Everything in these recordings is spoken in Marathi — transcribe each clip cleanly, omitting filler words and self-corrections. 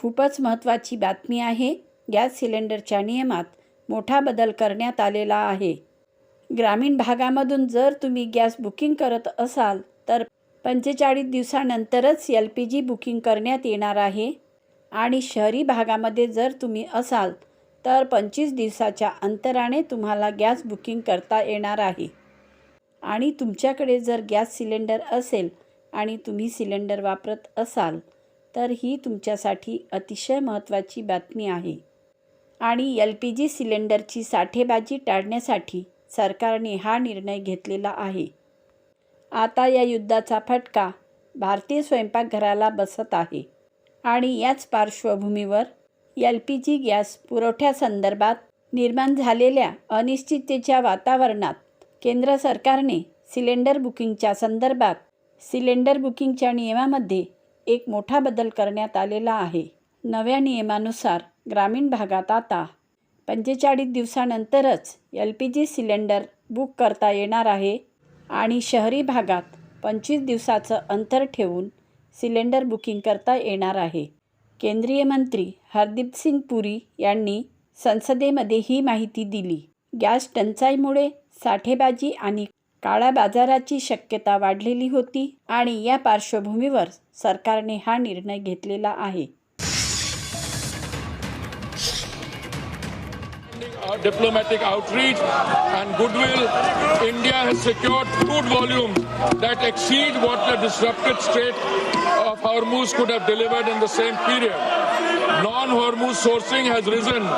खूपच महत्त्वाची बातमी आहे. गॅस सिलेंडरच्या नियमात मोठा बदल करण्यात आलेला आहे. ग्रामीण भागामधून जर तुम्ही गॅस बुकिंग करत असाल तर 45 दिवसानंतरच LPG बुकिंग करण्यात येणार आहे आणि शहरी भागामध्ये जर तुम्ही असाल तर 25 दिवसाच्या अंतराने तुम्हाला गॅस बुकिंग करता येणार आहे. आणि तुमच्याकडे जर गॅस सिलेंडर असेल आणि तुम्ही सिलेंडर वापरत असाल तर ही तुमच्यासाठी अतिशय महत्त्वाची बातमी आहे. आणि LPG सिलेंडरची साठेबाजी टाळण्यासाठी सरकारने हा निर्णय घेतलेला आहे. आता या युद्धाचा फटका भारतीय स्वयंपाकघराला बसत आहे आणि याच पार्श्वभूमीवर LPG गॅस पुरवठ्यासंदर्भात निर्माण झालेल्या अनिश्चिततेच्या वातावरणात केंद्र सरकारने सिलेंडर बुकिंगच्या संदर्भात सिलेंडर बुकिंगच्या नियमामध्ये एक मोठा बदल करण्यात आलेला आहे. नव्या नियमानुसार ग्रामीण भागात आता 45 दिवसानंतरच LPG सिलेंडर बुक करता येणार आहे आणि शहरी भागात 25 दिवसाचं अंतर ठेवून सिलेंडर बुकिंग करता येणार आहे. केंद्रीय मंत्री हरदीप सिंग पुरी यांनी संसदेमध्ये ही माहिती दिली. गॅस टंचाईमुळे साठेबाजी आणि काळ्या बाजाराची शक्यता वाढलेली होती आणि या पार्श्वभूमीवर सरकारने हा निर्णय घेतलेला आहे. Diplomatic outreach and goodwill, India has secured crude volumes that exceed what the disrupted Strait of Hormuz could have delivered in the same period. Non-Hormuz sourcing has risen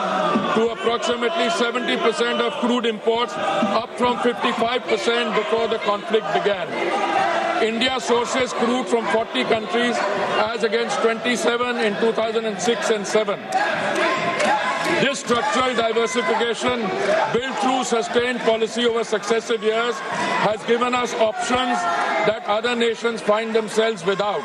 to approximately 70% of crude imports, up from 55% before the conflict began. India sources crude from 40 countries as against 27 in 2006 and 7. This structural diversification, built through sustained policy over successive years, has given us options that other nations find themselves without.